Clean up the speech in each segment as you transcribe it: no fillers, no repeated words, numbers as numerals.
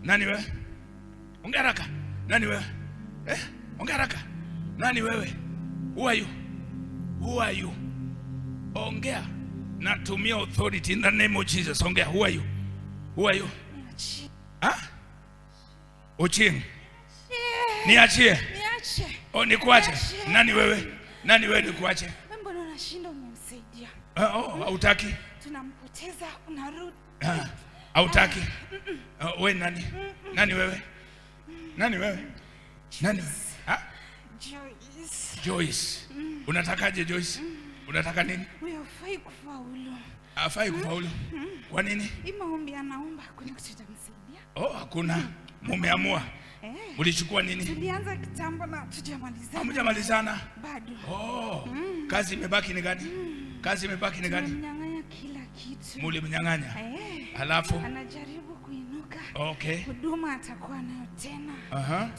Nani wewe? Ongea haraka. Nani wewe? Ongea haraka. Nani wewe? Who are you? Who are you? Ongea. Natumia authority in the name of Jesus. Ongea. Who are you? Who are you? Ochieng. Niachie. Nikuache. Nani wewe? Nani wewe nikuache? Mbona unashinda umemsaidia? Hautaki. Tunampoteza unarudi. Hautaki. Wewe nani? Nani wewe? Nani wewe? Nani? Joyce. Joyce. Unatakaje Joyce? Unataka nini? Wewe hufai kufaulu. Hafai kufaulu. Kwa nini? Maombi anaomba kuna kitu kitamsaidia. Hakuna. Mumeamua. Ulichukua nini? Tulianza kitambo na tujamalizana. Hamjamalizana? Bado. Kazi imebaki ni gani? Kazi imebaki ni gani? Mnyang'anya kila kitu. Mulimnyang'anya. Alafu anajaribu kuinuka. Okay. Huduma atakuwa nayo tena.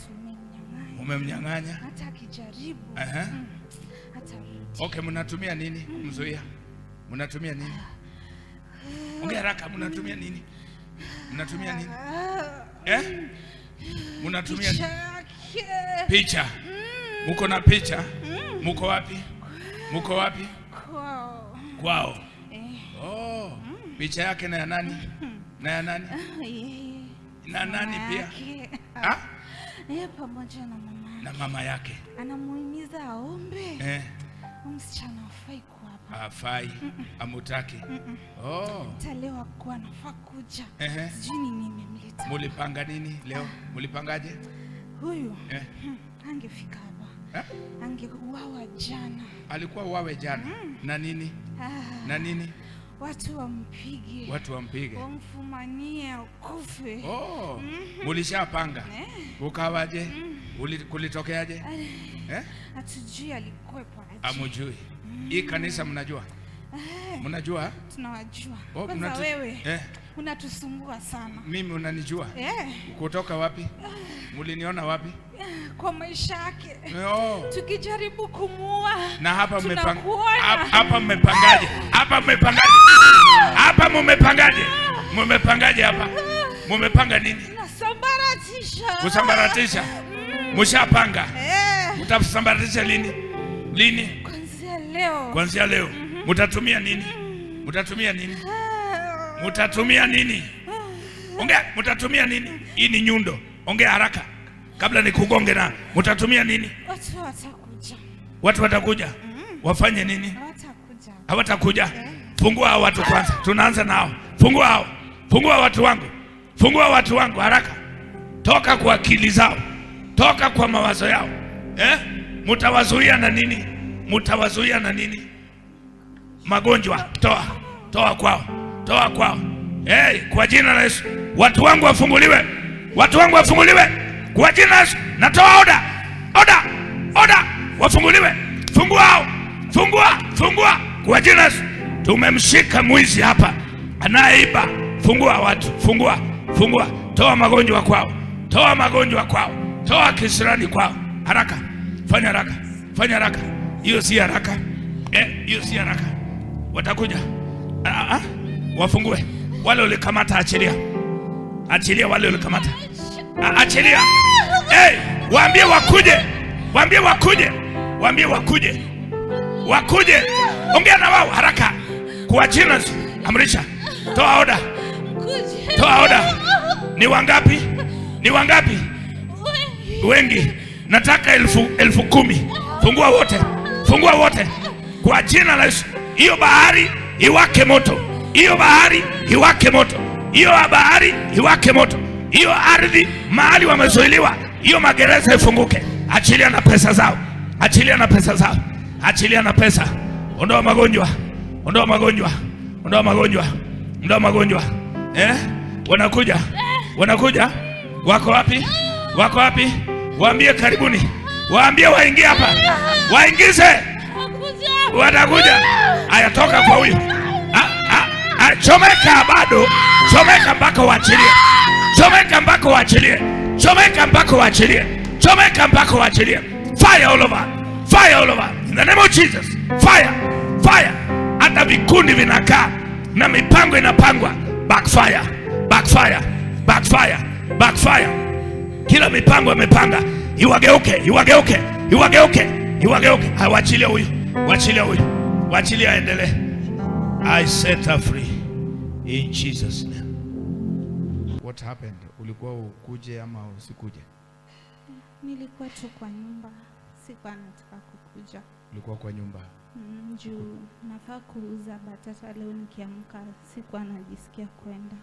Tumemnyang'anya. Umemnyang'anya? Hata akijaribu. Hatarudi. Okay, mnatumia nini kumzuia? Mnatumia nini? Ongea haraka, mnatumia nini? Mnatumia nini? Mnatumia nini? Picha. Muko na picha? Muko wapi? Muko wapi? Kwao. Picha yake na ya nani? Na ya nani? Na nani pia? Yeye pamoja na mama. Na mama yake. Anamuhimiza aombe. Msichana hafai kuwa hapa. Hafai. Amutaki. Leo kwa nafaa kuja. Sijui nini nimemleta. Mulipanga nini leo? Mulipangaje? Huyu angefika hapa. Angeuawa jana. Alikuwa uawe jana. Na nini? Na nini? Watu wampige. Watu wampige. Wamfumanie akufe. Mulishapanga. Ukawaje? Kulitokeaje? Hatujui alikuwepo aje. Amujui. Hii kanisa mnajua? Mnajua? Tunawajua. Kwanza wewe unatusumbua sana. Mimi unanijua? Kutoka wapi? Muliniona wapi? Kwa maisha yake. Tukijaribu kumuua. Na hapa mmepanga. Hapa mmepangaje? Hapa mmepangaje? Hapa mmepangaje? Mmepangaje hapa? Mmepanga nini? Kusambaratisha. Kusambaratisha. Mshapanga. Mtasambaratisha lini? Lini? Kuanzia leo. Kuanzia leo. Mtatumia nini? Mtatumia nini? Mtatumia nini? Ongea, mtatumia nini? Hii ni nyundo. Ongea haraka kabla nikugonge na. Mtatumia nini? Watu watakuja. Watu watakuja. Wafanye nini? Hawatakuja. Hawatakuja. Fungua hao watu kwanza. Tunaanza nao. Fungua hao. Fungua watu wangu. Fungua watu wangu haraka. Toka kwa akili zao. Toka kwa mawazo yao. Mtawazuia na nini? Mtawazuia na nini? Magonjwa. Toa. Toa kwao. Toa kwao. Kwa jina la Yesu. Watu wangu wafunguliwe. Watu wangu wafunguliwe. Kwa jina la Yesu. Natoa oda. Oda. Oda. Wafunguliwe. Fungua hao. Fungua. Fungua. Kwa jina la Yesu. Tumemshika mwizi hapa. Anaiba. Fungua watu. Fungua. Fungua. Toa magonjwa kwao. Toa magonjwa kwao. Toa kisirani kwao. Haraka. Fanya haraka. Fanya haraka. Hiyo si haraka. Hiyo si haraka. Watakuja. Wafungue. Wale ulikamata achilia. Achilia wale ulikamata. Achilia. Waambie wakuje. Waambie wakuje. Waambie wakuje. Wakuje. Ongea na wao haraka. Kwa jina amrisha. Toa oda. Toa oda. Ni wangapi? Ni wangapi? Wengi. Nataka 10,000. Fungua wote. Fungua wote. Kwa jina la Yesu. Hiyo bahari iwake moto. Hiyo bahari iwake moto. Hiyo bahari iwake moto. Hiyo ardhi mahali wamezuiliwa. Hiyo magereza ifunguke. Achilia na pesa zao. Achilia na pesa zao. Achilia na pesa. Ondoa magonjwa. Ondoa magonjwa. Ondoa magonjwa. Ondoa magonjwa. Wanakuja. Wanakuja. Wako wapi? Wako wapi? Waambie karibuni. Waambie waingie hapa. Waingize. Watakuja. Aya, toka kwa huyu. Chomeka bado. Chomeka mpaka uachilie. Chomeka mpaka uachilie. Chomeka mpaka uachilie. Chomeka mpaka uachilie. Fire all over. Fire all over. In the name of Jesus. Fire. Fire. Hata vikundi vinakaa na mipango inapangwa. Backfire. Backfire. Backfire. Backfire. fire. Kila mipango amepanga iwageuke, iwageuke, iwageuke, iwageuke. Waachilie huyu, waachilie huyu, waachilie aendelee. I set her free in Jesus name. What happened? Ulikuwa ukuje ama usikuje? Nilikuwa tu kwa nyumba, sikuwa nataka kukuja. Ulikuwa kwa nyumba? Juu nafaa kuuza, but hata leo nikiamka sikuwa najisikia kwenda.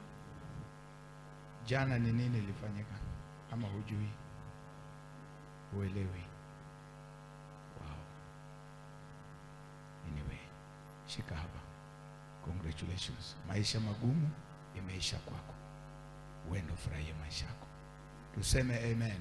Jana ni nini ilifanyika? Ama hujui? Uelewi? Wow. Anyway, shika hapa. Congratulations. Maisha magumu imeisha kwako. Uende ufurahie maisha yako. Tuseme amen.